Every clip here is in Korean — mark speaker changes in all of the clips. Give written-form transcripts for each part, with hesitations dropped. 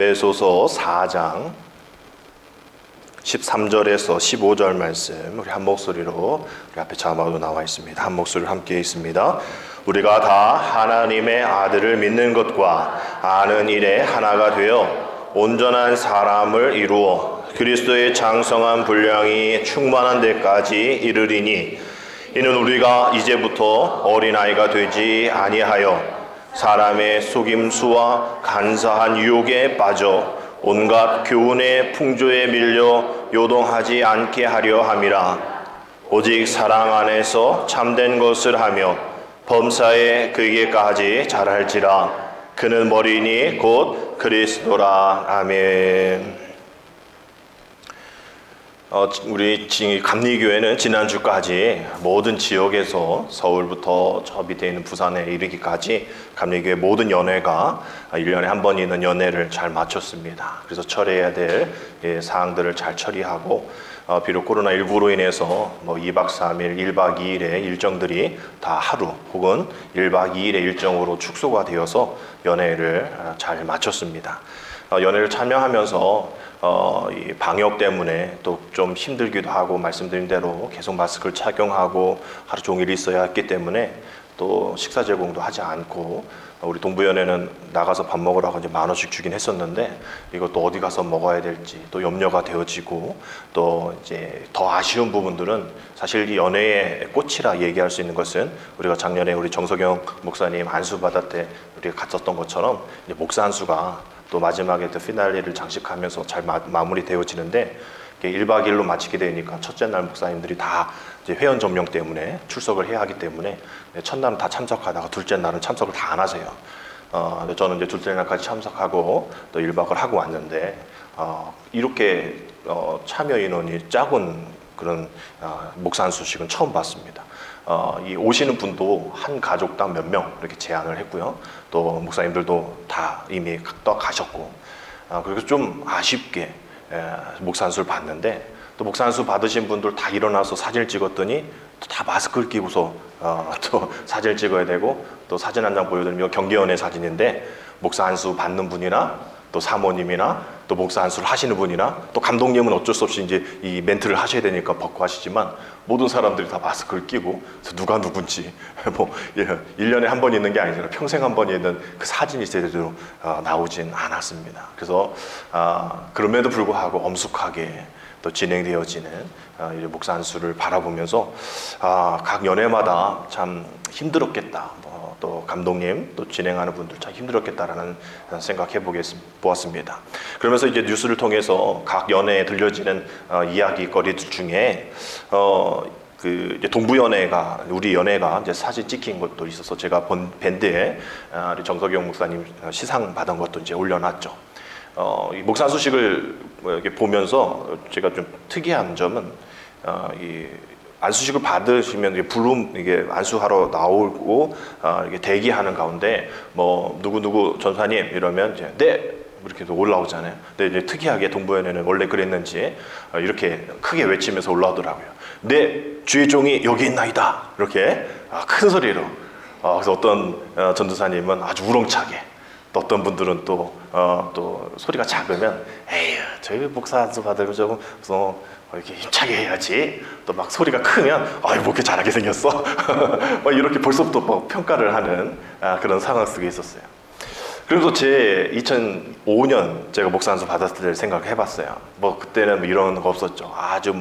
Speaker 1: 에베소서 4장 13절에서 15절 말씀 우리 한 목소리로 우리 앞에 자막으로 나와 있습니다. 한 목소리로 함께 있습니다. 우리가 다 하나님의 아들을 믿는 것과 아는 일에 하나가 되어 온전한 사람을 이루어 그리스도의 장성한 분량이 충만한 데까지 이르리니 이는 우리가 이제부터 어린아이가 되지 아니하여 사람의 속임수와 간사한 유혹에 빠져 온갖 교훈의 풍조에 밀려 요동하지 않게 하려 함이라. 오직 사랑 안에서 참된 것을 하며 범사에 그에게까지 자랄지라. 그는 머리니 곧 그리스도라. 아멘. 우리 감리교회는 지난주까지 모든 지역에서 서울부터 저 밑에 있는 부산에 이르기까지 감리교회 모든 연회가 1년에 한 번 있는 연회를 잘 마쳤습니다. 그래서 처리해야 될 사항들을 잘 처리하고 비록 코로나19로 인해서 2박 3일, 1박 2일의 일정들이 다 하루 혹은 1박 2일의 일정으로 축소가 되어서 연회를 잘 마쳤습니다. 연회를 참여하면서 이 방역 때문에 또 좀 힘들기도 하고 말씀드린 대로 계속 마스크를 착용하고 하루 종일 있어야 했기 때문에 또 식사 제공도 하지 않고 우리 동부연회는 나가서 밥 먹으라고 이제 10,000원씩 주긴 했었는데 이것도 어디 가서 먹어야 될지 또 염려가 되어지고 또 이제 더 아쉬운 부분들은 사실 이 연회의 꽃이라 얘기할 수 있는 것은 우리가 작년에 우리 정석영 목사님 안수 받을 때 우리가 갔었던 것처럼 이제 목사 안수가 또 마지막에 또 피날레를 장식하면서 잘 마무리되어지는데 1박 2일로 마치게 되니까 첫째 날 목사님들이 다 이제 회원 점령 때문에 출석을 해야 하기 때문에 첫날은 다 참석하다가 둘째 날은 참석을 다 안 하세요. 저는 이제 둘째 날까지 참석하고 또 1박을 하고 왔는데 이렇게 참여 인원이 작은 그런 목사 안수식은 처음 봤습니다. 이 오시는 분도 한 가족당 몇 명 이렇게 제한을 했고요. 또 목사님들도 다 이미 떠 가셨고, 그래서 좀 아쉽게 목사 안수를 봤는데 또 목사 안수 받으신 분들 다 일어나서 사진을 찍었더니 또 다 마스크를 끼고서 또 사진을 찍어야 되고 또 사진 한 장 보여드리면 경계원의 사진인데 목사 안수 받는 분이나 또 사모님이나 또 목사 안수를 하시는 분이나 또 감독님은 어쩔 수 없이 이제 이 멘트를 하셔야 되니까 벗고 하시지만 모든 사람들이 다 마스크를 끼고 누가 누군지 1년에 한 번 있는 게 아니라 평생 한 번 있는 그 사진이 제대로 나오진 않았습니다. 그래서 그럼에도 불구하고 엄숙하게 또 진행되어지는 목사 안수를 바라보면서 각 연회마다 참 힘들었겠다. 또 감독님, 또 진행하는 분들 참 힘들었겠다라는 생각해 보았습니다. 그러면서 이제 뉴스를 통해서 각 연회에 들려지는 이야기거리들 중에 그 이제 동부연회가 우리 연회가 이제 사진 찍힌 것도 있어서 제가 본 밴드에 우리 정석영 목사님 시상 받은 것도 이제 올려놨죠. 이 목사 안수식을 이렇게 보면서 제가 좀 특이한 점은 이 안수식을 받으시면 이게 안수하러 나오고 이렇게 대기하는 가운데 누구 전사님 이러면 이제 네 이렇게 올라오잖아요. 근데 이제 특이하게 동부연회는 원래 그랬는지 이렇게 크게 외치면서 올라오더라고요. 네, 주의 종이 여기 있나이다. 이렇게 큰 소리로. 그래서 어떤 전도사님은 아주 우렁차게. 또 어떤 분들은 또 소리가 작으면 에휴 저희 목사 안수 받으면 조금 이렇게 힘차게 해야지. 또 막 소리가 크면 뭐 이렇게 잘하게 생겼어. 이렇게 벌써부터 평가를 하는 그런 상황 속에 있었어요. 그래서 제 2005년 제가 목사 안수 받았을 때 생각을 해봤어요. 그때는 이런 거 없었죠. 아주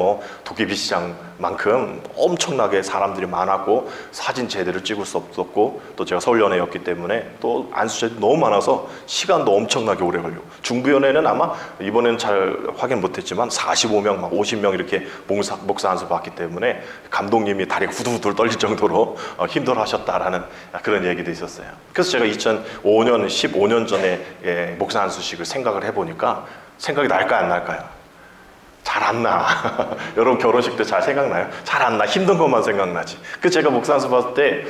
Speaker 1: 도깨비 시장만큼 엄청나게 사람들이 많았고 사진 제대로 찍을 수 없었고 또 제가 서울연회였기 때문에 또 안수자들이 너무 많아서 시간도 엄청나게 오래 걸리고 중부연회는 아마 이번에는 잘 확인 못했지만 45명, 50명 이렇게 목사 안수 받기 때문에 감독님이 다리가 후들후들 떨릴 정도로 힘들어하셨다라는 그런 얘기도 있었어요. 그래서 제가 2005년, 15년 전에 목사 안수식을 생각을 해보니까 생각이 날까요, 안 날까요? 잘 안 나. 여러분 결혼식 때 잘 생각나요? 잘 안 나. 힘든 것만 생각나지. 제가 목사 안수 받을 때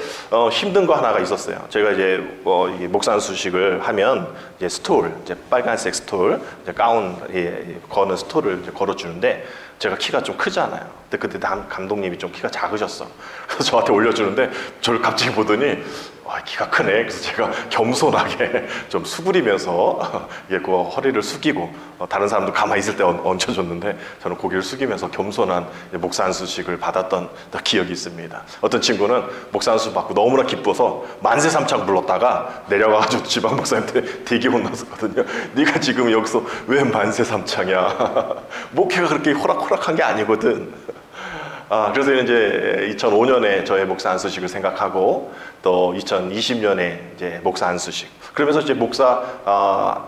Speaker 1: 힘든 거 하나가 있었어요. 제가 이제 이게 목사 안수식을 하면 이제 스톨, 이제 빨간색 스톨, 이제 가운 거는 스톨을 이제 걸어주는데 제가 키가 좀 크잖아요. 근데 그때 감독님이 좀 키가 작으셨어. 그래서 저한테 올려주는데 저를 갑자기 보더니 와, 키가 크네. 그래서 제가 겸손하게 좀 수그리면서 예, 그 허리를 숙이고 다른 사람도 가만히 있을 때 얹혀줬는데 저는 고개를 숙이면서 겸손한 목사 안수식을 받았던 기억이 있습니다. 어떤 친구는 목사 안수식 받고 너무나 기뻐서 만세 삼창 불렀다가 내려가가지고 지방 목사님한테 되게 혼났었거든요. 네가 지금 여기서 왜 만세 삼창이야? 목회가 그렇게 호락호락한 게 아니거든. 그래서 이제 2005년에 저의 목사 안수식을 생각하고 또 2020년에 이제 목사 안수식. 그러면서 이제 목사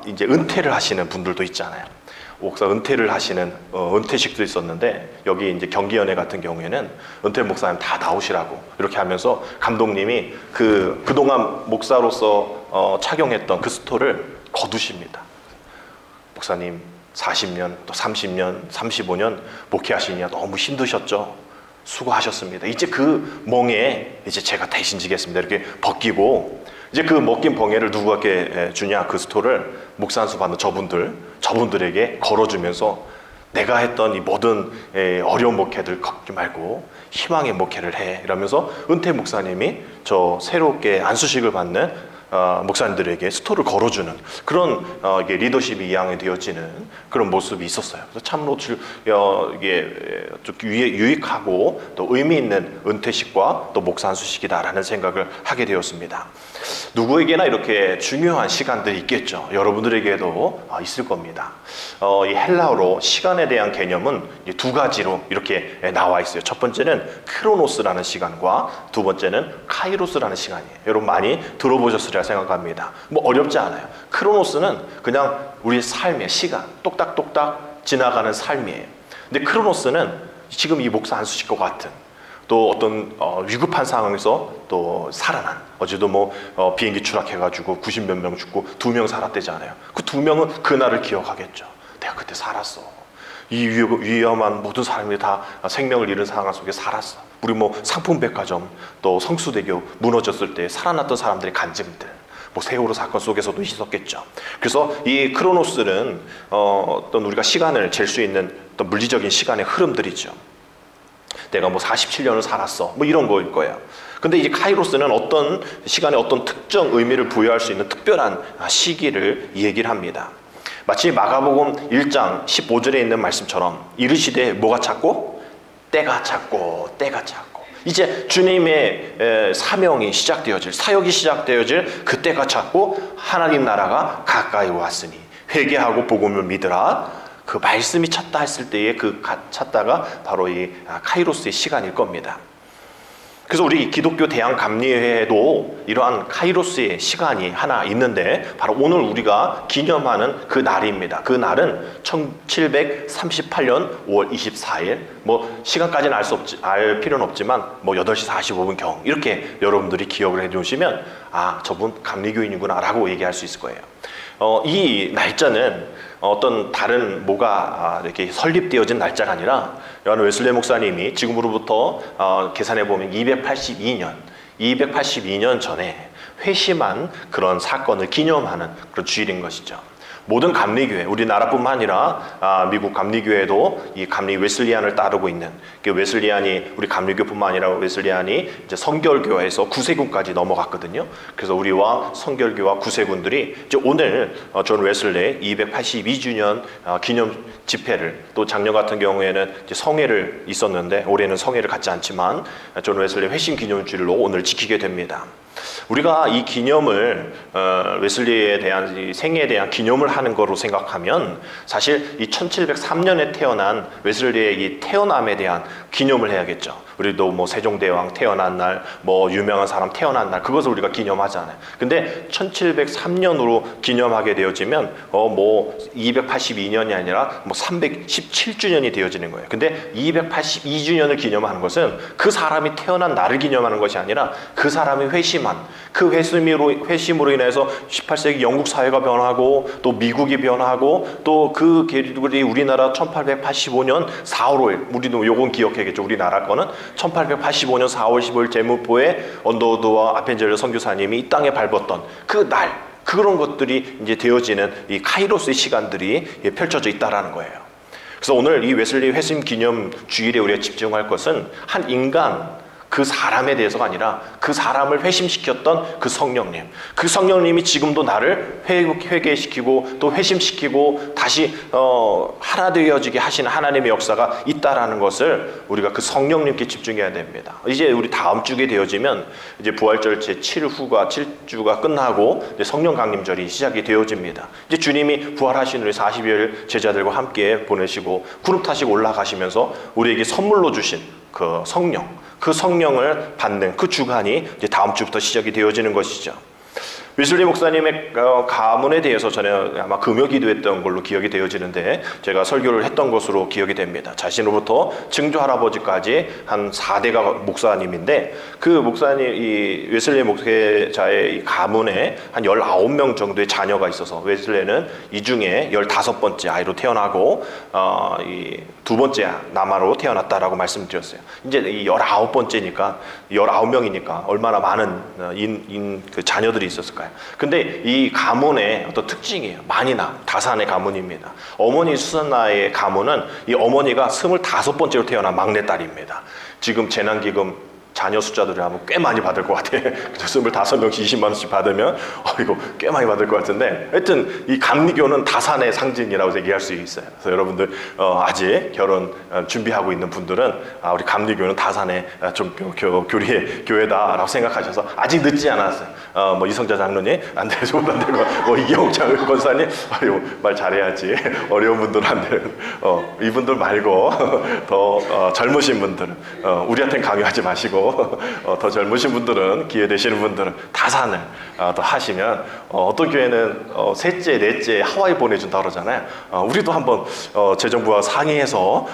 Speaker 1: 이제 은퇴를 하시는 분들도 있잖아요. 목사 은퇴를 하시는 은퇴식도 있었는데 여기 이제 경기연회 같은 경우에는 은퇴 목사님 다 나오시라고 이렇게 하면서 감독님이 그동안 목사로서 착용했던 그 스토를 거두십니다. 목사님 40년 또 30년 35년 목회하시느냐 너무 힘드셨죠. 수고하셨습니다. 이제 그 멍에 이제 제가 대신 지겠습니다. 이렇게 벗기고 이제 그 벗긴 멍에를 누구에게 주냐? 그 스토를 목사 안수 받는 저분들에게 걸어주면서 내가 했던 이 모든 어려운 목회들 걷지 말고 희망의 목회를 해 이러면서 은퇴 목사님이 저 새롭게 안수식을 받는 목사님들에게 스토를 걸어주는 그런 이게 리더십이 이양이 되어지는 그런 모습이 있었어요. 그래서 참으로 이게 좀 유익하고 또 의미 있는 은퇴식과 또 목사 안수식이다라는 생각을 하게 되었습니다. 누구에게나 이렇게 중요한 시간들이 있겠죠. 여러분들에게도 있을 겁니다. 이 헬라어로 시간에 대한 개념은 두 가지로 이렇게 나와 있어요. 첫 번째는 크로노스라는 시간과 두 번째는 카이로스라는 시간이에요. 여러분 많이 들어보셨으리라 생각합니다. 뭐 어렵지 않아요. 크로노스는 그냥 우리 삶의 시간, 똑딱똑딱 지나가는 삶이에요. 근데 크로노스는 지금 이 목사 안수식과 같은 또 어떤 위급한 상황에서 또 살아난 어제도 비행기 추락해가지고 90몇 명 죽고 2명 살았대잖아요. 그 2명은 그날을 기억하겠죠. 내가 그때 살았어. 이 위험한 모든 사람들이 다 생명을 잃은 상황 속에 살았어. 우리 상품백화점 또 성수대교 무너졌을 때 살아났던 사람들의 간증들 세월호 사건 속에서도 있었겠죠. 그래서 이 크로노스는 어떤 우리가 시간을 잴 수 있는 어떤 물리적인 시간의 흐름들이죠. 내가 47년을 살았어. 이런 거일 거예요. 근데 이제 카이로스는 어떤 시간에 어떤 특정 의미를 부여할 수 있는 특별한 시기를 얘기를 합니다. 마치 마가복음 1장 15절에 있는 말씀처럼 이르시되 뭐가 찼고? 때가 찼고 때가 찼고 이제 주님의 사명이 시작되어질 사역이 시작되어질 그때가 찼고 하나님 나라가 가까이 왔으니 회개하고 복음을 믿으라. 그 말씀이 찼다 했을 때의 그 찼다가 바로 이 카이로스의 시간일 겁니다. 그래서 우리 기독교 대한감리회에도 이러한 카이로스의 시간이 하나 있는데 바로 오늘 우리가 기념하는 그 날입니다. 그 날은 1738년 5월 24일 시간까지는 알 필요는 없지만 8시 45분경 이렇게 여러분들이 기억을 해두시면 저분 감리교인이구나 라고 얘기할 수 있을 거예요. 이 날짜는 어떤 다른 이렇게 설립되어진 날짜가 아니라 요한 웨슬레 목사님이 지금으로부터 계산해 보면 282년 전에 회심한 그런 사건을 기념하는 그런 주일인 것이죠. 모든 감리교회, 우리나라뿐만 아니라 미국 감리교회도 이 감리 웨슬리안을 따르고 있는 웨슬리안이 우리 감리교뿐만 아니라 웨슬리안이 이제 성결교회에서 구세군까지 넘어갔거든요. 그래서 우리와 성결교와 구세군들이 이제 오늘 존 웨슬레 282주년 기념 집회를 또 작년 같은 경우에는 이제 성회를 있었는데 올해는 성회를 갖지 않지만 존 웨슬레 회심 기념주일로 오늘 지키게 됩니다. 우리가 이 기념을 웨슬리에 대한 이 생애에 대한 기념을 하는 거로 생각하면 사실 이 1703년에 태어난 웨슬리의 이 태어남에 대한 기념을 해야겠죠. 우리도 세종대왕 태어난 날, 유명한 사람 태어난 날 그것을 우리가 기념하잖아요. 근데 1703년으로 기념하게 되어지면 282년이 아니라 317주년이 되어지는 거예요. 근데 282주년을 기념하는 것은 그 사람이 태어난 날을 기념하는 것이 아니라 그 사람이 회심한 그 회심으로 인해서 18세기 영국 사회가 변하고 또 미국이 변하고 또 그 계율이 우리나라 1885년 4월 5일 우리도 요건 기억해야겠죠. 우리나라 거는 1885년 4월 15일 제무포에 언더우드와 아펜젤러 선교사님이 이 땅에 밟았던 그 날 그런 것들이 이제 되어지는 이 카이로스의 시간들이 펼쳐져 있다라는 거예요. 그래서 오늘 이 웨슬리 회심 기념 주일에 우리가 집중할 것은 한 인간 그 사람에 대해서가 아니라 그 사람을 회심시켰던 그 성령님, 그 성령님이 지금도 나를 회개시키고 또 회심시키고 다시 하나 되어지게 하시는 하나님의 역사가 있다라는 것을 우리가 그 성령님께 집중해야 됩니다. 이제 우리 다음 주에 되어지면 이제 부활절 제7후가 7주가 끝나고 이제 성령 강림절이 시작이 되어집니다. 이제 주님이 부활하신 우리 40일 제자들과 함께 보내시고 구름 타시고 올라가시면서 우리에게 선물로 주신 그 성령, 그 성령을 받는 그 주간이 이제 다음 주부터 시작이 되어지는 것이죠. 웨슬리 목사님의 가문에 대해서 저는 아마 금요 기도했던 걸로 기억이 되어지는데 제가 설교를 했던 것으로 기억이 됩니다. 자신으로부터 증조 할아버지까지 한 4대가 목사님인데 그 목사님, 이 웨슬리 목회자의 이 가문에 한 19명 정도의 자녀가 있어서 웨슬리는 이 중에 15번째 아이로 태어나고 이 두 번째 남아로 태어났다라고 말씀드렸어요. 이제 이 19번째니까 19명이니까 얼마나 많은 그 자녀들이 있었을까요? 근데 이 가문의 어떤 특징이에요. 마니나 다산의 가문입니다. 어머니 수산나의 가문은 이 어머니가 25번째로 태어난 막내딸입니다. 지금 재난기금 자녀 숫자들을 하면 꽤 많이 받을 것 같아. 25명씩 20만 원씩 받으면 이거 꽤 많이 받을 것 같은데, 하여튼 이 감리교는 다산의 상징이라고 얘기할 수 있어요. 그래서 여러분들 아직 결혼 준비하고 있는 분들은 우리 감리교는 다산의 좀 교리의 교회다라고 생각하셔서 아직 늦지 않았어요. 뭐 이성자 장로님 안 되고 저보다 안 되고 뭐 이경욱 권사님 말 잘해야지. 어려운 분들은 안 되고 이분들 말고 더 젊으신 분들은 우리한테는 강요하지 마시고 더 젊으신 분들은 기회 되시는 분들은 다산을 더 하시면 어떤 교회는 셋째, 넷째 하와이 보내준다 그러잖아요. 우리도 한번 재정부와 상의해서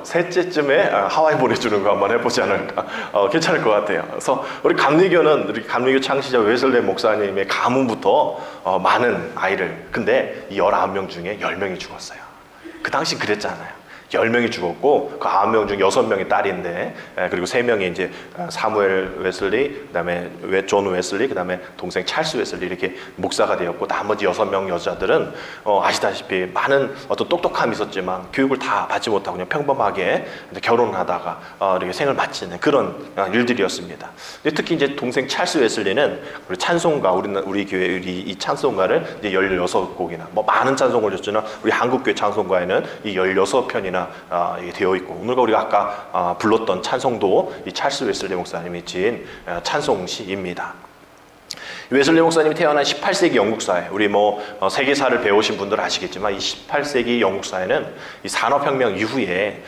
Speaker 1: 셋째쯤에 하와이 보내주는 거 한번 해보지 않을까. 괜찮을 것 같아요. 그래서 우리 감리교는 우리 감리교 창시자 웨슬리 목사님의 가문부터 많은 아이를, 근데 이 19명 중에 10명이 죽었어요. 그 당시 그랬잖아요. 10명이 죽었고 그 9명 중 6명이 딸인데, 그리고 3명이 이제 사무엘 웨슬리, 그다음에 존 웨슬리, 그다음에 동생 찰스 웨슬리 이렇게 목사가 되었고, 나머지 6명 여자들은 아시다시피 많은 어떤 똑똑함이 있었지만 교육을 다 받지 못하고 그냥 평범하게 결혼하다가 이렇게 생을 마치는 그런 일들이었습니다. 특히 이제 동생 찰스 웨슬리는 우리 찬송가, 우리 교회 이 찬송가를 이제 16곡이나 뭐 많은 찬송을 줬지만 우리 한국교회 찬송가에는 이 16편이나 이게 되어 있고, 오늘과 우리가 아까 불렀던 찬송도 이 찰스 웨슬리 목사님이 지은 찬송시입니다. 웨슬리 목사님이 태어난 18세기 영국사회, 우리 세계사를 배우신 분들 아시겠지만 이 18세기 영국사회는 이 산업혁명 이후에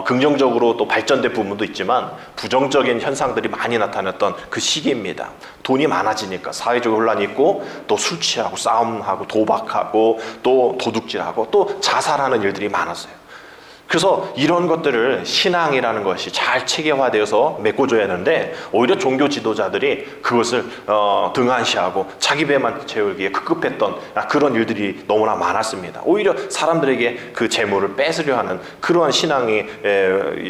Speaker 1: 긍정적으로 또 발전된 부분도 있지만 부정적인 현상들이 많이 나타났던 그 시기입니다. 돈이 많아지니까 사회적 혼란이 있고 또 술 취하고 싸움하고 도박하고 또 도둑질하고 또 자살하는 일들이 많았어요. 그래서 이런 것들을 신앙이라는 것이 잘 체계화되어서 메꿔줘야 하는데 오히려 종교 지도자들이 그것을 등한시하고 자기 배만 채우기에 급급했던 그런 일들이 너무나 많았습니다. 오히려 사람들에게 그 재물을 뺏으려 하는 그러한 신앙이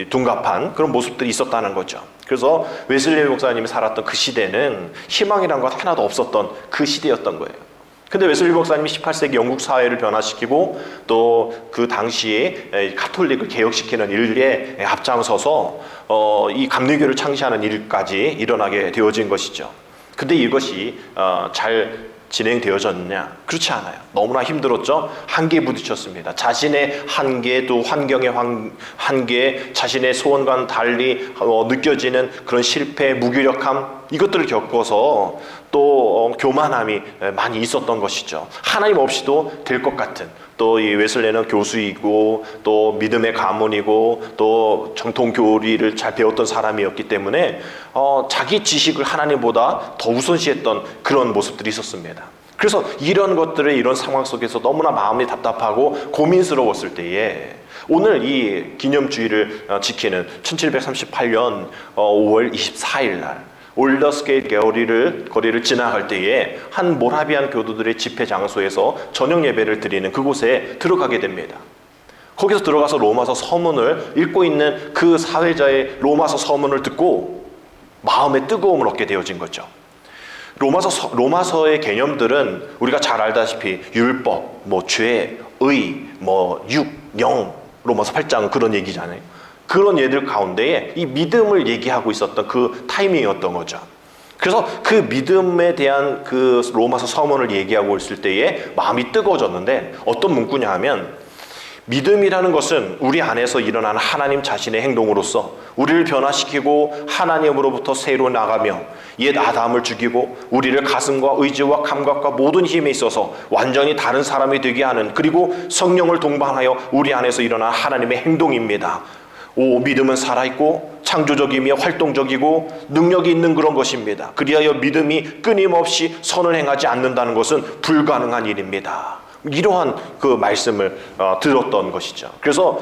Speaker 1: 둔갑한 그런 모습들이 있었다는 거죠. 그래서 웨슬리 목사님이 살았던 그 시대는 희망이란 것 하나도 없었던 그 시대였던 거예요. 근데 웨슬리 목사님이 18세기 영국 사회를 변화시키고 또 그 당시에 가톨릭을 개혁시키는 일에 앞장서서 이 감리교를 창시하는 일까지 일어나게 되어진 것이죠. 근데 이것이 잘 진행되어졌느냐? 그렇지 않아요. 너무나 힘들었죠. 한계에 부딪혔습니다. 자신의 한계, 또 환경의 한계, 자신의 소원과는 달리 느껴지는 그런 실패, 무기력함, 이것들을 겪어서 또 교만함이 많이 있었던 것이죠. 하나님 없이도 될 것 같은, 또 이 웨슬리는 교수이고 또 믿음의 가문이고 또 정통 교리를 잘 배웠던 사람이었기 때문에 자기 지식을 하나님보다 더 우선시했던 그런 모습들이 있었습니다. 그래서 이런 것들을 이런 상황 속에서 너무나 마음이 답답하고 고민스러웠을 때에 오늘 이 기념주의를 지키는 1738년 5월 24일 날 올더스게이트 거리를 지나갈 때에 한 모라비안 교도들의 집회 장소에서 저녁 예배를 드리는 그곳에 들어가게 됩니다. 거기서 들어가서 로마서 서문을 읽고 있는 그 사회자의 로마서 서문을 듣고 마음의 뜨거움을 얻게 되어진 거죠. 로마서의 개념들은 우리가 잘 알다시피 율법, 죄, 의, 육, 영, 로마서 8장은 그런 얘기잖아요. 그런 예들 가운데에 이 믿음을 얘기하고 있었던 그 타이밍이었던 거죠. 그래서 그 믿음에 대한 그 로마서 서문을 얘기하고 있을 때에 마음이 뜨거워졌는데 어떤 문구냐 하면, 믿음이라는 것은 우리 안에서 일어나는 하나님 자신의 행동으로서 우리를 변화시키고 하나님으로부터 새로 나가며 옛 아담을 죽이고 우리를 가슴과 의지와 감각과 모든 힘에 있어서 완전히 다른 사람이 되게 하는, 그리고 성령을 동반하여 우리 안에서 일어나는 하나님의 행동입니다. 믿음은 살아있고 창조적이며 활동적이고 능력이 있는 그런 것입니다. 그리하여 믿음이 끊임없이 선을 행하지 않는다는 것은 불가능한 일입니다. 이러한 그 말씀을 들었던 것이죠. 그래서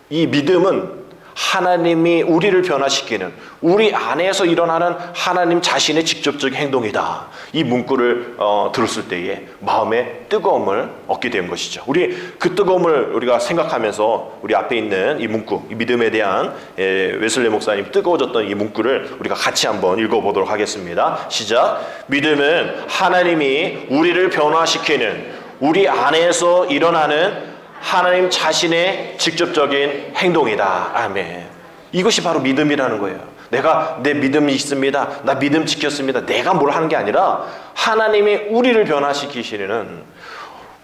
Speaker 1: 이 믿음은 하나님이 우리를 변화시키는, 우리 안에서 일어나는 하나님 자신의 직접적인 행동이다. 이 문구를 들었을 때에 마음의 뜨거움을 얻게 된 것이죠. 우리 그 뜨거움을 우리가 생각하면서 우리 앞에 있는 이 문구, 이 믿음에 대한 웨슬리 목사님 뜨거워졌던 이 문구를 우리가 같이 한번 읽어보도록 하겠습니다. 시작. 믿음은 하나님이 우리를 변화시키는, 우리 안에서 일어나는 하나님 자신의 직접적인 행동이다. 아멘. 이것이 바로 믿음이라는 거예요. 내가 내 믿음이 있습니다, 나 믿음 지켰습니다, 내가 뭘 하는 게 아니라 하나님이 우리를 변화시키시는,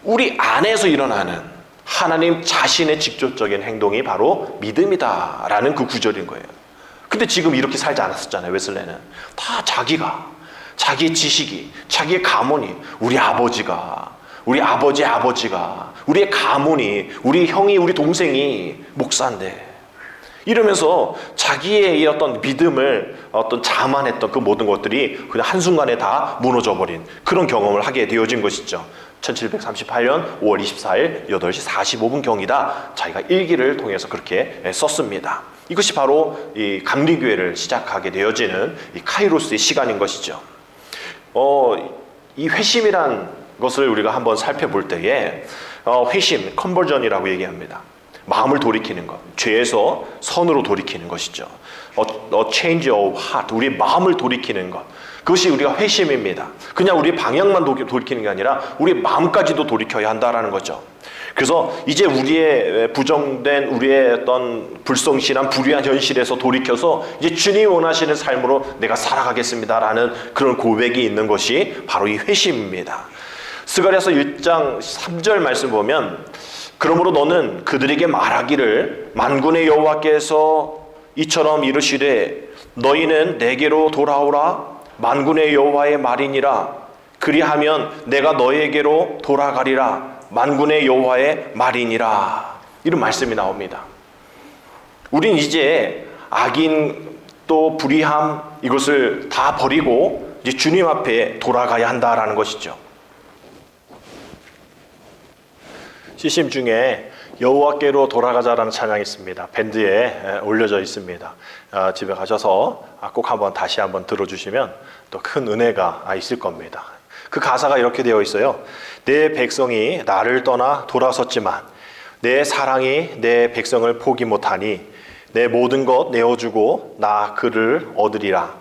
Speaker 1: 우리 안에서 일어나는 하나님 자신의 직접적인 행동이 바로 믿음이다 라는 그 구절인 거예요. 근데 지금 이렇게 살지 않았었잖아요. 웨슬레는 다 자기의 지식이, 자기의 가문이, 우리 아버지가, 우리의 가문이, 우리 형이, 우리 동생이 목사인데, 이러면서 자기의 어떤 믿음을 자만했던 그 모든 것들이 그냥 한순간에 다 무너져 버린 그런 경험을 하게 되어진 것이죠. 1738년 5월 24일 8시 45분 경이다. 자기가 일기를 통해서 그렇게 썼습니다. 이것이 바로 이 감리교회를 시작하게 되어지는 이 카이로스의 시간인 것이죠. 이 회심이란 것을 우리가 한번 살펴볼 때에 회심, 컨버전이라고 얘기합니다. 마음을 돌이키는 것, 죄에서 선으로 돌이키는 것이죠. change of heart, 우리의 마음을 돌이키는 것, 그것이 우리가 회심입니다. 그냥 우리 방향만 돌이키는 게 아니라 우리 마음까지도 돌이켜야 한다라는 거죠. 그래서 이제 우리의 부정된, 우리의 어떤 불성실한 불의한 현실에서 돌이켜서 이제 주님이 원하시는 삶으로 내가 살아가겠습니다라는 그런 고백이 있는 것이 바로 이 회심입니다. 스가랴서 1장 3절 말씀 보면, 그러므로 너는 그들에게 말하기를 만군의 여호와께서 이처럼 이르시되 너희는 내게로 돌아오라, 만군의 여호와의 말이니라. 그리하면 내가 너희에게로 돌아가리라, 만군의 여호와의 말이니라. 이런 말씀이 나옵니다. 우린 이제 악인 또 불의함, 이것을 다 버리고 이제 주님 앞에 돌아가야 한다라는 것이죠. 시심 중에 여호와께로 돌아가자라는 찬양이 있습니다. 밴드에 올려져 있습니다. 집에 가셔서 꼭 한번 다시 한번 들어주시면 또 큰 은혜가 있을 겁니다. 그 가사가 이렇게 되어 있어요. 내 백성이 나를 떠나 돌아섰지만 내 사랑이 내 백성을 포기 못하니 내 모든 것 내어주고 나 그를 얻으리라.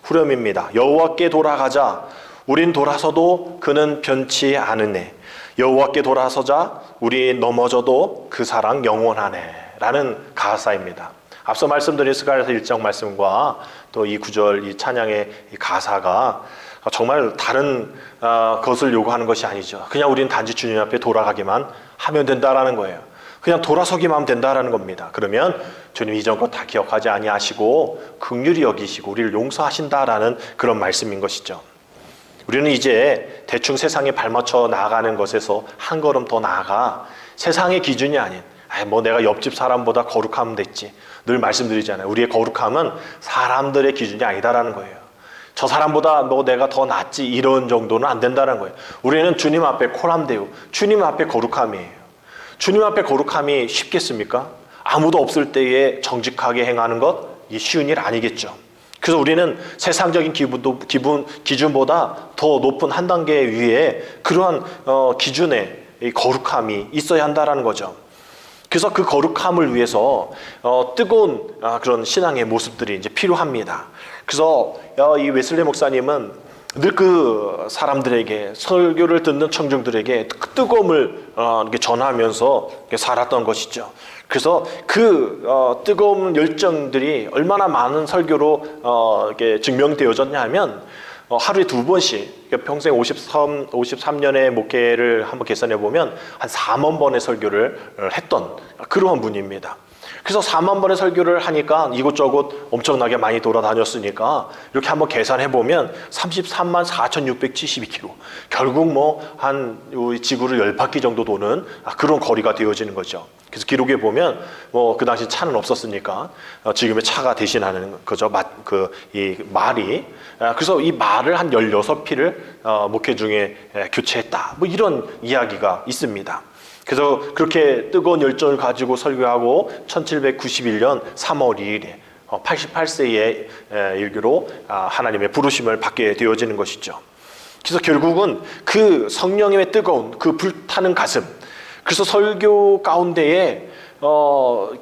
Speaker 1: 후렴입니다. 여호와께 돌아가자. 우린 돌아서도 그는 변치 않으네. 여호와께 돌아서자. 우리 넘어져도 그 사랑 영원하네 라는 가사입니다. 앞서 말씀드린 스가랴서 1장 말씀과 또 이 구절, 이 찬양의 이 가사가 정말 다른 것을 요구하는 것이 아니죠. 그냥 우리는 단지 주님 앞에 돌아가기만 하면 된다라는 거예요. 그냥 돌아서기만 하면 된다라는 겁니다. 그러면 주님 이전 것 다 기억하지 아니하시고 긍휼히 여기시고 우리를 용서하신다라는 그런 말씀인 것이죠. 우리는 이제 대충 세상에 발맞춰 나아가는 것에서 한 걸음 더 나아가 세상의 기준이 아닌, 내가 옆집 사람보다 거룩하면 됐지, 늘 말씀드리잖아요. 우리의 거룩함은 사람들의 기준이 아니다라는 거예요. 저 사람보다 내가 더 낫지, 이런 정도는 안 된다는 거예요. 우리는 주님 앞에 코람데우, 주님 앞에 거룩함이에요. 주님 앞에 거룩함이 쉽겠습니까? 아무도 없을 때에 정직하게 행하는 것, 이게 쉬운 일 아니겠죠. 그래서 우리는 세상적인 기준보다 더 높은 한 단계 위에 그러한 기준의 거룩함이 있어야 한다라는 거죠. 그래서 그 거룩함을 위해서 뜨거운 그런 신앙의 모습들이 이제 필요합니다. 그래서 이 웨슬리 목사님은
Speaker 2: 늘 그 사람들에게, 설교를 듣는 청중들에게 그 뜨거움을 이렇게 전하면서 살았던 것이죠. 그래서 그 뜨거운 열정들이 얼마나 많은 설교로 이렇게 증명되어졌냐 하면 하루에 2번씩, 그러니까 평생 53년의 목회를 한번 계산해 보면 한 4만 번의 설교를 했던 그러한 분입니다. 그래서 4만 번의 설교를 하니까 이곳저곳 엄청나게 많이 돌아다녔으니까 이렇게 한번 계산해 보면 33만 4,672km, 결국 뭐 한 지구를 10바퀴 정도 도는 그런 거리가 되어지는 거죠. 그래서 기록에 보면 뭐 그 당시 차는 없었으니까 지금의 차가 대신하는 거죠. 이 말이. 그래서 이 말을 한 16피를 목회 중에 교체했다, 뭐 이런 이야기가 있습니다. 그래서 그렇게 뜨거운 열정을 가지고 설교하고 1791년 3월 2일에 88세의 일기로 하나님의 부르심을 받게 되어지는 것이죠. 그래서 결국은 그 성령님의 뜨거운 그 불타는 가슴, 그래서 설교 가운데에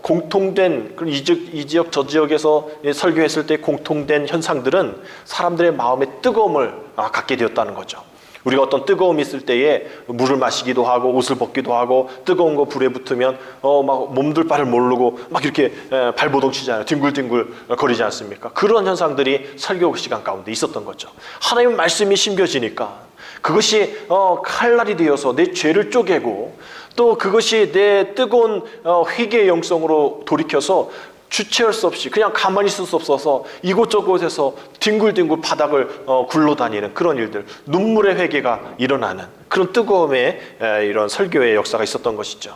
Speaker 2: 공통된 이 지역 저 지역에서 설교했을 때 공통된 현상들은 사람들의 마음의 뜨거움을 갖게 되었다는 거죠. 우리가 어떤 뜨거움이 있을 때에 물을 마시기도 하고 옷을 벗기도 하고 뜨거운 거 불에 붙으면 막 몸둘 바를 모르고 막 이렇게 발버둥 치잖아요. 뒹굴뒹굴 거리지 않습니까? 그런 현상들이 설교 시간 가운데 있었던 거죠. 하나님의 말씀이 심겨지니까 그것이 칼날이 되어서 내 죄를 쪼개고, 또 그것이 내 뜨거운 회개의 영성으로 돌이켜서 주체할 수 없이 그냥 가만히 있을 수 없어서 이곳저곳에서 뒹굴뒹굴 바닥을 굴러다니는 그런 일들, 눈물의 회개가 일어나는 그런 뜨거움의 이런 설교의 역사가 있었던 것이죠.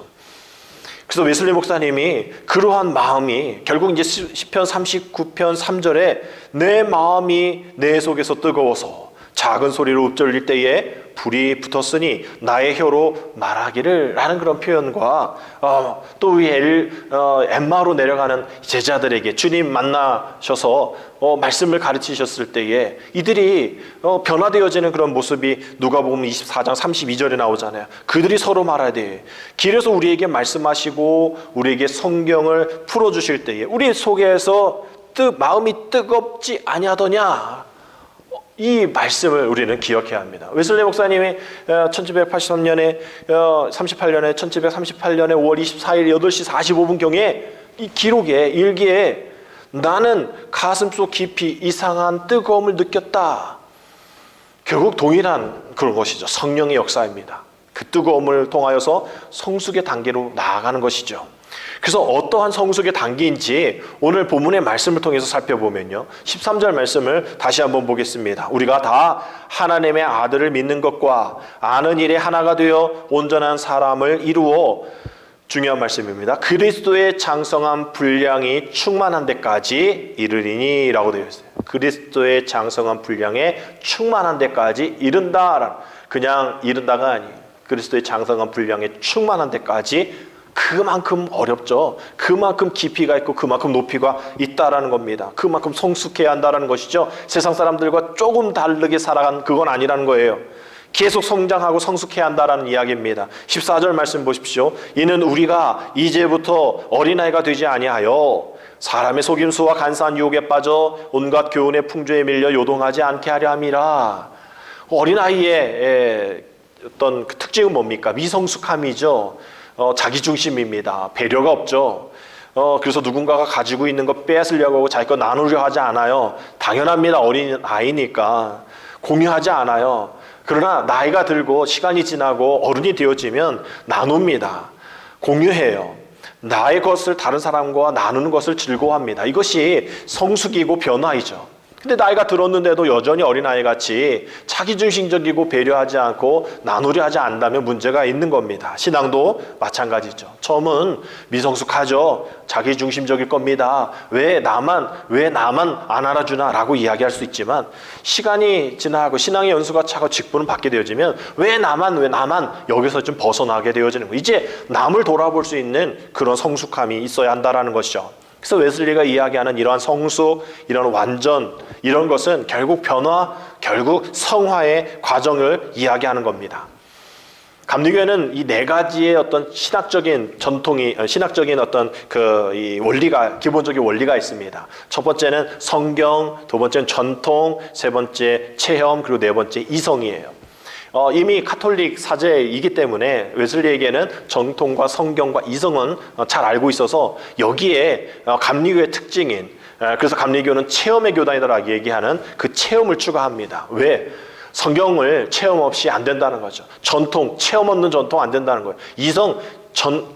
Speaker 2: 그래서 웨슬리 목사님이 그러한 마음이 결국 이제 시편 39편 3절에 내 마음이 내 속에서 뜨거워서 작은 소리로 읊조릴 때에 불이 붙었으니 나의 혀로 말하기를 라는 그런 표현과 또 이 엠마로 내려가는 제자들에게 주님 만나셔서 말씀을 가르치셨을 때에 이들이 변화되어지는 그런 모습이 누가복음 24장 32절에 나오잖아요. 그들이 서로 말해야 돼. 길에서 우리에게 말씀하시고 우리에게 성경을 풀어주실 때에 우리 속에서 마음이 뜨겁지 아니하더냐, 이 말씀을 우리는 기억해야 합니다. 웨슬리 목사님이 1738년에 1738년에 5월 24일 8시 45분경에 이 기록에 일기에 나는 가슴속 깊이 이상한 뜨거움을 느꼈다. 결국 동일한 그런 것이죠. 성령의 역사입니다. 그 뜨거움을 통하여서 성숙의 단계로 나아가는 것이죠. 그래서 어떠한 성숙의 단계인지 오늘 본문의 말씀을 통해서 살펴보면요, 13절 말씀을 다시 한번 보겠습니다. 우리가 다 하나님의 아들을 믿는 것과 아는 일에 하나가 되어 온전한 사람을 이루어, 중요한 말씀입니다, 그리스도의 장성한 분량이 충만한 데까지 이르리니 라고 되어 있어요. 그리스도의 장성한 분량에 충만한 데까지 이른다. 그냥 이른다가 아니에요. 그리스도의 장성한 분량에 충만한 데까지. 그만큼 어렵죠. 그만큼 깊이가 있고 그만큼 높이가 있다라는 겁니다. 그만큼 성숙해야 한다는 것이죠. 세상 사람들과 조금 다르게 살아간 그건 아니라는 거예요. 계속 성장하고 성숙해야 한다라는 이야기입니다. 14절 말씀 보십시오. 이는 우리가 이제부터 어린아이가 되지 아니하여 사람의 속임수와 간사한 유혹에 빠져 온갖 교훈의 풍조에 밀려 요동하지 않게 하려 함이라. 어린아이의 어떤 그 특징은 뭡니까? 미성숙함이죠. 자기중심입니다. 배려가 없죠. 그래서 누군가가 가지고 있는 거 빼앗으려고 하고 자기 거 나누려 하지 않아요. 당연합니다. 어린 아이니까 공유하지 않아요. 그러나 나이가 들고 시간이 지나고 어른이 되어지면 나눕니다. 공유해요. 나의 것을 다른 사람과 나누는 것을 즐거워합니다. 이것이 성숙이고 변화이죠. 근데 나이가 들었는데도 여전히 어린아이같이 자기중심적이고 배려하지 않고 나누려 하지 않는다면 문제가 있는 겁니다. 신앙도 마찬가지죠. 처음은 미성숙하죠. 자기중심적일 겁니다. 왜 나만 안 알아주나 라고 이야기할 수 있지만, 시간이 지나고 신앙의 연수가 차고 직분을 받게 되어지면 왜 나만 여기서 좀 벗어나게 되어지는 거예요. 이제 남을 돌아볼 수 있는 그런 성숙함이 있어야 한다는 것이죠. 그래서 웨슬리가 이야기하는 이러한 성숙, 이런 완전, 이런 것은 결국 변화, 결국 성화의 과정을 이야기하는 겁니다. 감리교회는 이 네 가지의 어떤 신학적인 전통이, 신학적인 어떤 이 원리가, 기본적인 원리가 있습니다. 첫 번째는 성경, 두 번째는 전통, 세 번째 체험, 그리고 네 번째 이성이에요. 이미 카톨릭 사제이기 때문에 웨슬리에게는 정통과 성경과 이성은 잘 알고 있어서 여기에 감리교의 특징인, 그래서 감리교는 체험의 교단이다라고 얘기하는 그 체험을 추가합니다. 왜? 성경을 체험 없이 안 된다는 거죠. 전통, 체험 없는 전통 안 된다는 거예요. 이성,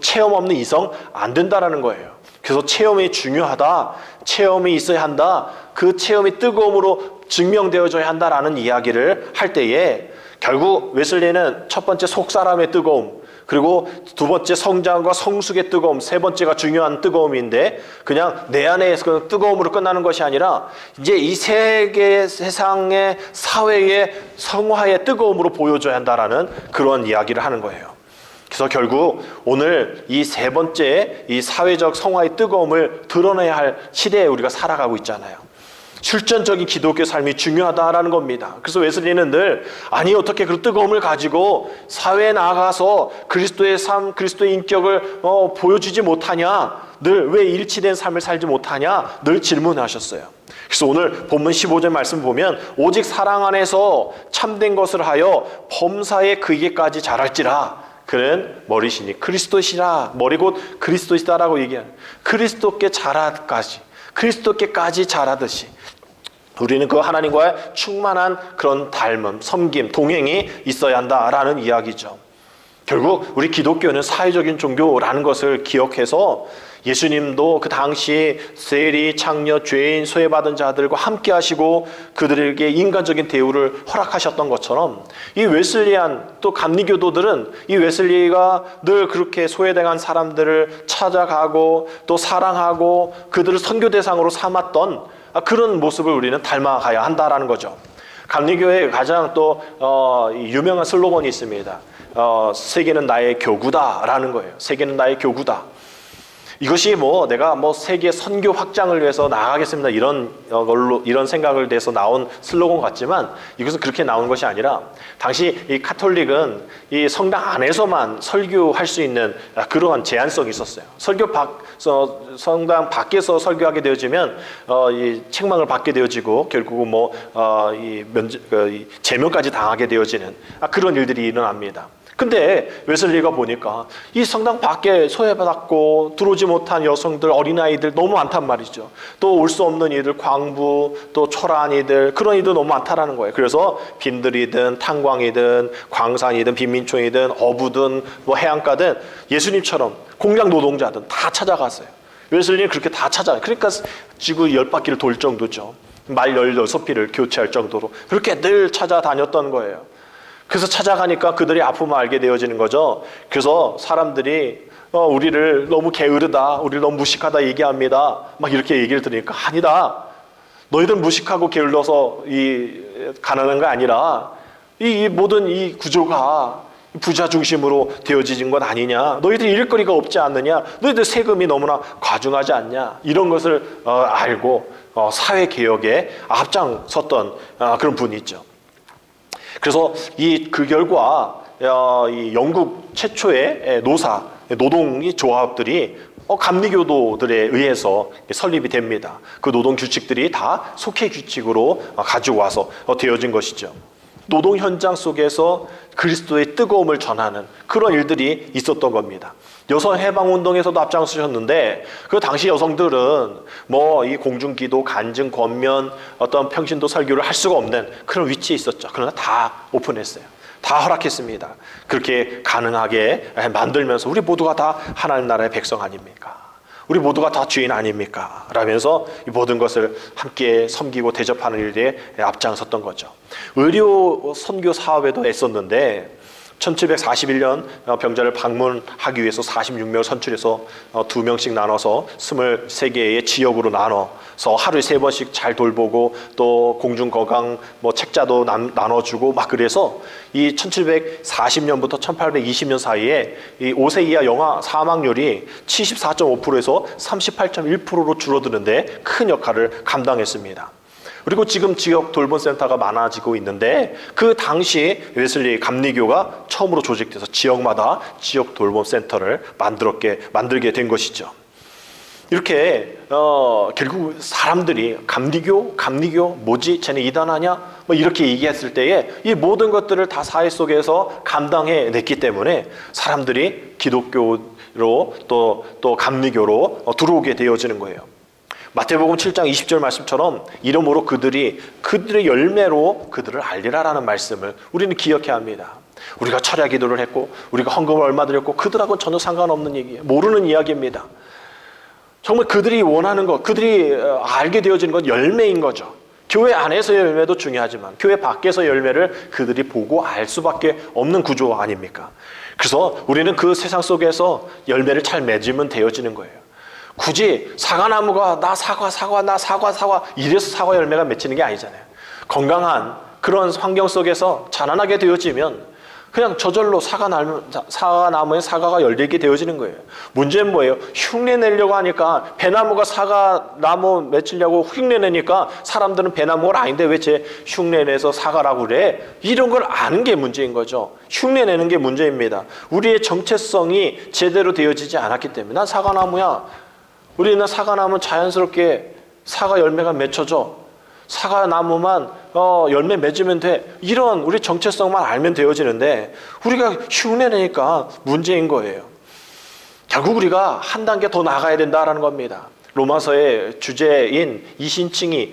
Speaker 2: 체험 없는 이성 안 된다라는 거예요. 그래서 체험이 중요하다, 체험이 있어야 한다, 그 체험이 뜨거움으로 증명되어져야 한다라는 이야기를 할 때에 결국 웨슬리는 첫 번째 속사람의 뜨거움, 그리고 두 번째 성장과 성숙의 뜨거움, 세 번째가 중요한 뜨거움인데 그냥 내 안에 그 뜨거움으로 끝나는 것이 아니라 이제 이 세계, 세상의 사회의 성화의 뜨거움으로 보여줘야 한다라는 그런 이야기를 하는 거예요. 그래서 결국 오늘 이 세 번째 이 사회적 성화의 뜨거움을 드러내야 할 시대에 우리가 살아가고 있잖아요. 실전적인 기독교 삶이 중요하다라는 겁니다. 그래서 웨슬리는 늘 아니 어떻게 그 뜨거움을 가지고 사회에 나가서 그리스도의 삶, 그리스도의 인격을 보여주지 못하냐, 늘 왜 일치된 삶을 살지 못하냐 늘 질문하셨어요. 그래서 오늘 본문 15절 말씀 보면 오직 사랑 안에서 참된 것을 하여 범사에 그에게까지 자랄지라 그는 머리시니 그리스도시라, 머리 곧 그리스도시다라고 얘기하는, 그리스도께 자라까지, 그리스도께까지 자라듯이 우리는 그 하나님과의 충만한 그런 닮음, 섬김, 동행이 있어야 한다라는 이야기죠. 결국 우리 기독교는 사회적인 종교라는 것을 기억해서 예수님도 그 당시 세리, 창녀, 죄인, 소외받은 자들과 함께 하시고 그들에게 인간적인 대우를 허락하셨던 것처럼 이 웨슬리안 또 감리교도들은 이 웨슬리가 늘 그렇게 소외당한 사람들을 찾아가고 또 사랑하고 그들을 선교 대상으로 삼았던 그런 모습을 우리는 닮아가야 한다라는 거죠. 감리교회의 가장 또 유명한 슬로건이 있습니다. 세계는 나의 교구다라는 거예요. 세계는 나의 교구다. 이것이 내가 세계 선교 확장을 위해서 나가겠습니다 이런 걸로, 이런 생각을 내서 나온 슬로건 같지만 이것은 그렇게 나온 것이 아니라 당시 이 카톨릭은 이 성당 안에서만 설교할 수 있는 그러한 제한성이 있었어요. 성당 밖에서 설교하게 되어지면 이 책망을 받게 되어지고 결국은 제명까지 당하게 되어지는 그런 일들이 일어납니다. 근데 웨슬리가 보니까 이 성당 밖에 소외받았고 들어오지 못한 여성들, 어린아이들 너무 많단 말이죠. 또 올 수 없는 이들, 광부, 또 초라한 이들, 그런 이들 너무 많다라는 거예요. 그래서 빈들이든 탄광이든 광산이든 빈민촌이든 어부든 해안가든 예수님처럼 공장 노동자든 다 찾아갔어요. 웨슬리는 그렇게 다 찾아요. 그러니까 지구 10바퀴를 돌 정도죠. 말 16피를 교체할 정도로 그렇게 늘 찾아다녔던 거예요. 그래서 찾아가니까 그들이 아픔을 알게 되어지는 거죠. 그래서 사람들이 우리를 너무 게으르다, 우리를 너무 무식하다 얘기합니다. 막 이렇게 얘기를 들으니까 아니다. 너희들 무식하고 게을러서 가난한 거 아니라 이 모든 이 구조가 부자 중심으로 되어진 것 아니냐. 너희들 일거리가 없지 않느냐. 너희들 세금이 너무나 과중하지 않냐. 이런 것을 알고 사회 개혁에 앞장섰던 그런 분이 있죠. 그래서 그 결과 이 영국 최초의 노동이 조합들이 감리교도들에 의해서 설립이 됩니다. 그 노동 규칙들이 다 속회 규칙으로 가지고 와서 되어진 것이죠. 노동 현장 속에서 그리스도의 뜨거움을 전하는 그런 일들이 있었던 겁니다. 여성 해방 운동에서도 앞장서셨는데 그 당시 여성들은 이 공중기도, 간증, 권면, 어떤 평신도 설교를 할 수가 없는 그런 위치에 있었죠. 그러나 다 오픈했어요. 다 허락했습니다. 그렇게 가능하게 만들면서 우리 모두가 다 하나님 나라의 백성 아닙니까? 우리 모두가 다 주인 아닙니까? 라면서 이 모든 것을 함께 섬기고 대접하는 일에 앞장섰던 거죠. 의료 선교 사업에도 애썼는데 1741년 병자를 방문하기 위해서 46명을 선출해서 2명씩 나눠서 23개의 지역으로 나눠서 하루에 3번씩 잘 돌보고 또 공중거강 책자도 나눠주고 막 그래서 이 1740년부터 1820년 사이에 이 5세 이하 영아 사망률이 74.5%에서 38.1%로 줄어드는데 큰 역할을 감당했습니다. 그리고 지금 지역 돌봄센터가 많아지고 있는데 그 당시 웨슬리 감리교가 처음으로 조직돼서 지역마다 지역 돌봄센터를 만들게 된 것이죠. 이렇게 결국 사람들이 감리교 뭐지? 쟤네 이단하냐? 뭐 이렇게 얘기했을 때에 이 모든 것들을 다 사회 속에서 감당해냈기 때문에 사람들이 기독교로 또 감리교로 들어오게 되어지는 거예요. 마태복음 7장 20절 말씀처럼 이러므로 그들의 열매로 그들을 알리라라는 말씀을 우리는 기억해야 합니다. 우리가 철야 기도를 했고 우리가 헌금을 얼마 드렸고 그들하고는 전혀 상관없는 얘기예요. 모르는 이야기입니다. 정말 그들이 원하는 것, 그들이 알게 되어지는 건 열매인 거죠. 교회 안에서의 열매도 중요하지만 교회 밖에서의 열매를 그들이 보고 알 수밖에 없는 구조 아닙니까? 그래서 우리는 그 세상 속에서 열매를 잘 맺으면 되어지는 거예요. 굳이 사과나무가 나 사과 이래서 사과 열매가 맺히는 게 아니잖아요. 건강한 그런 환경 속에서 자라나게 되어지면 그냥 저절로 사과나무에 사과가 열리게 되어지는 거예요. 문제는 뭐예요? 흉내 내려고 하니까 배나무가 사과나무 맺히려고 흉내 내니까 사람들은 배나무가 아닌데 왜 제 흉내 내서 사과라고 그래? 이런 걸 아는 게 문제인 거죠. 흉내 내는 게 문제입니다. 우리의 정체성이 제대로 되어지지 않았기 때문에 난 사과나무야. 우리는 사과나무는 자연스럽게 사과 열매가 맺혀져. 사과나무만 열매 맺으면 돼. 이런 우리 정체성만 알면 되어지는데 우리가 흉내내니까 문제인 거예요. 결국 우리가 한 단계 더 나가야 된다라는 겁니다. 로마서의 주제인 이신칭이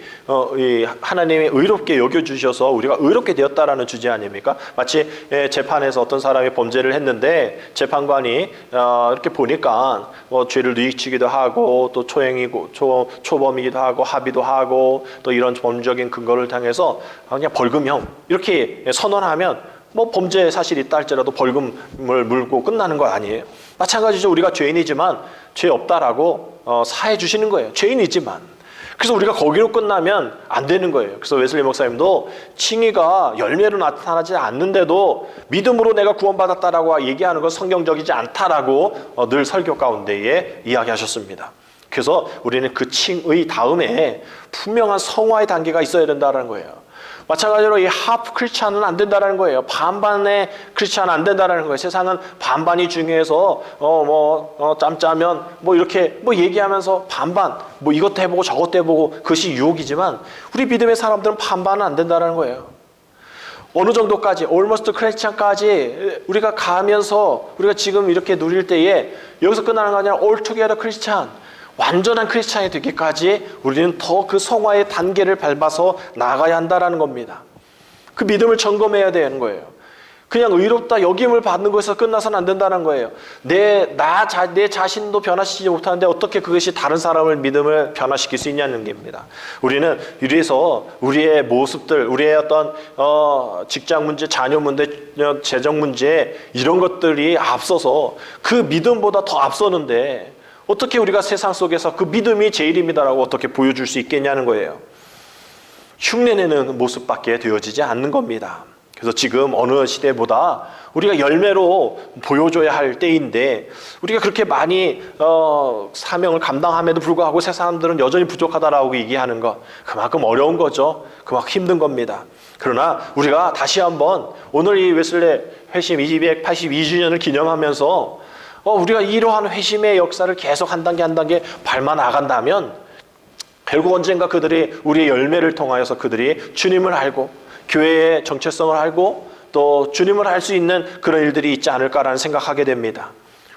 Speaker 2: 하나님이 의롭게 여겨주셔서 우리가 의롭게 되었다라는 주제 아닙니까? 마치 재판에서 어떤 사람이 범죄를 했는데 재판관이 이렇게 보니까 죄를 누이치기도 하고 또 초범이기도 하고 합의도 하고 또 이런 범죄적인 근거를 당해서 그냥 벌금형 이렇게 선언하면 범죄 사실이 있다 할지라도 벌금을 물고 끝나는 거 아니에요. 마찬가지죠. 우리가 죄인이지만 죄 없다라고 사해 주시는 거예요. 죄인이지만. 그래서 우리가 거기로 끝나면 안 되는 거예요. 그래서 웨슬리 목사님도 칭의가 열매로 나타나지 않는데도 믿음으로 내가 구원받았다라고 얘기하는 건 성경적이지 않다라고 늘 설교 가운데에 이야기하셨습니다. 그래서 우리는 그 칭의 다음에 분명한 성화의 단계가 있어야 된다는 거예요. 마찬가지로 이 하프 크리스찬은 안 된다는 거예요. 반반의 크리스찬은 안 된다는 거예요. 세상은 반반이 중요해서 짬짜면 이렇게 얘기하면서 반반 이것도 해보고 저것도 해보고 그것이 유혹이지만 우리 믿음의 사람들은 반반은 안 된다는 거예요. 어느 정도까지 almost 크리스찬까지 우리가 가면서 우리가 지금 이렇게 누릴 때에 여기서 끝나는 거 아니라 all together 크리스찬 완전한 크리스찬이 되기까지 우리는 더 그 성화의 단계를 밟아서 나가야 한다는 겁니다. 그 믿음을 점검해야 되는 거예요. 그냥 의롭다 여김을 받는 것에서 끝나서는 안 된다는 거예요. 내 자신도 변화시키지 못하는데 어떻게 그것이 다른 사람을 믿음을 변화시킬 수 있냐는 겁니다. 우리는 이래서 우리의 모습들, 우리의 어떤 직장 문제, 자녀 문제, 재정 문제 이런 것들이 앞서서 그 믿음보다 더 앞서는데 어떻게 우리가 세상 속에서 그 믿음이 제일입니다라고 어떻게 보여줄 수 있겠냐는 거예요. 흉내내는 모습밖에 되어지지 않는 겁니다. 그래서 지금 어느 시대보다 우리가 열매로 보여줘야 할 때인데 우리가 그렇게 많이 사명을 감당함에도 불구하고 세상 사람들은 여전히 부족하다라고 얘기하는 것 그만큼 어려운 거죠. 그만큼 힘든 겁니다. 그러나 우리가 다시 한번 오늘 이 웨슬리 회심 282주년을 기념하면서 우리가 이러한 회심의 역사를 계속 한 단계 밟아 나간다면 결국 언젠가 그들이 우리의 열매를 통하여서 그들이 주님을 알고 교회의 정체성을 알고 또 주님을 알 수 있는 그런 일들이 있지 않을까라는 생각하게 됩니다.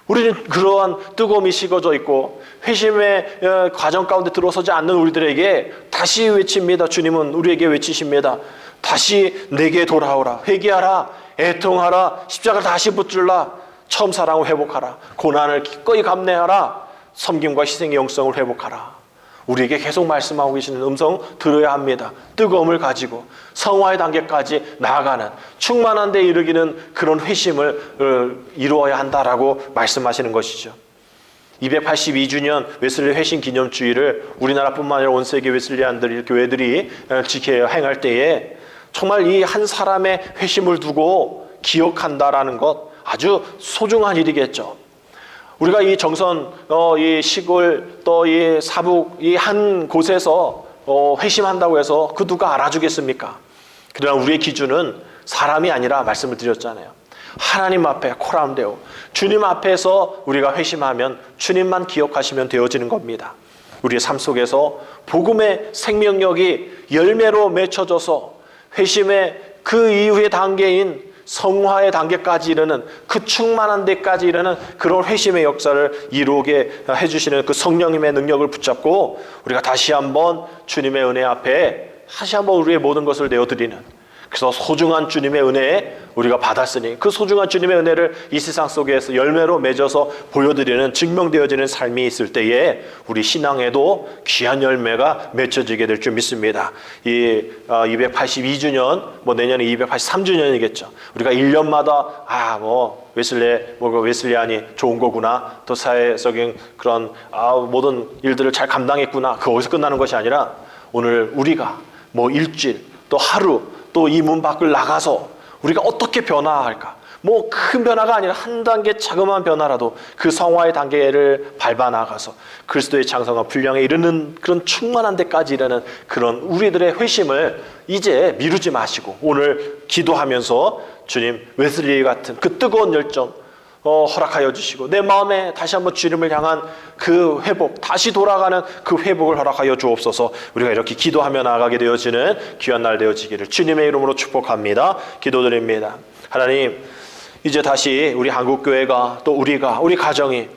Speaker 2: 우리는 그러한 뜨거움이 식어져 있고 회심의 과정 가운데 들어서지 않는 우리들에게 다시 외칩니다. 주님은 우리에게 외치십니다. 다시 내게 돌아오라. 회개하라. 애통하라. 십자가를 다시 붙들라. 처음 사랑을 회복하라. 고난을 기꺼이 감내하라. 섬김과 희생의 영성을 회복하라. 우리에게 계속 말씀하고 계시는 음성 들어야 합니다. 뜨거움을 가지고 성화의 단계까지 나아가는 충만한 데 이르기는 그런 회심을 이루어야 한다라고 말씀하시는 것이죠. 282주년 웨슬리 회심 기념주의를 우리나라뿐만 아니라 온 세계 웨슬리안들 교회들이 지켜 행할 때에 정말 이 한 사람의 회심을 두고 기억한다라는 것 아주 소중한 일이겠죠. 우리가 이 정선, 이 시골, 또 이 사북, 이 한 곳에서 회심한다고 해서 그 누가 알아주겠습니까? 그러나 우리의 기준은 사람이 아니라 말씀을 드렸잖아요. 하나님 앞에 코람데오 주님 앞에서 우리가 회심하면 주님만 기억하시면 되어지는 겁니다. 우리의 삶 속에서 복음의 생명력이 열매로 맺혀져서 회심의 그 이후의 단계인 성화의 단계까지 이르는 그 충만한 데까지 이르는 그런 회심의 역사를 이루게 해주시는 그 성령님의 능력을 붙잡고 우리가 다시 한번 주님의 은혜 앞에 다시 한번 우리의 모든 것을 내어드리는, 그래서 소중한 주님의 은혜에 우리가 받았으니 그 소중한 주님의 은혜를 이 세상 속에서 열매로 맺어서 보여드리는, 증명되어지는 삶이 있을 때에 우리 신앙에도 귀한 열매가 맺혀지게 될 줄 믿습니다. 이 282주년, 내년에 283주년이겠죠. 우리가 1년마다 웨슬리안이 좋은 거구나, 또 사회적인 그런 모든 일들을 잘 감당했구나, 거기서 끝나는 것이 아니라 오늘 우리가 일주일 또 하루 또 이 문 밖을 나가서 우리가 어떻게 변화할까? 큰 변화가 아니라 한 단계 자그마한 변화라도 그 성화의 단계를 밟아 나가서 그리스도의 장성한 분량에 이르는 그런 충만한 데까지 이르는 그런 우리들의 회심을 이제 미루지 마시고 오늘 기도하면서 주님, 웨슬리 같은 그 뜨거운 열정 허락하여 주시고 내 마음에 다시 한번 주님을 향한 그 회복, 다시 돌아가는 그 회복을 허락하여 주옵소서. 우리가 이렇게 기도하며 나아가게 되어지는 귀한 날 되어지기를 주님의 이름으로 축복합니다. 기도드립니다. 하나님, 이제 다시 우리 한국교회가 또 우리 가정이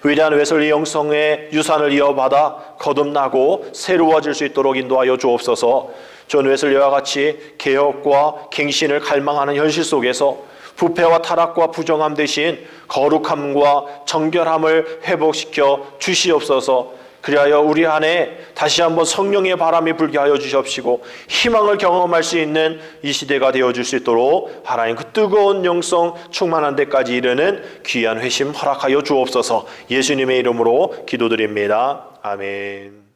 Speaker 2: 위대한 웨슬리 영성의 유산을 이어받아 거듭나고 새로워질 수 있도록 인도하여 주옵소서. 존 웨슬리와 같이 개혁과 갱신을 갈망하는 현실 속에서 부패와 타락과 부정함 대신 거룩함과 정결함을 회복시켜 주시옵소서. 그리하여 우리 안에 다시 한번 성령의 바람이 불게 하여 주시옵시고 희망을 경험할 수 있는 이 시대가 되어줄 수 있도록 하나님 그 뜨거운 영성 충만한 데까지 이르는 귀한 회심 허락하여 주옵소서. 예수님의 이름으로 기도드립니다. 아멘.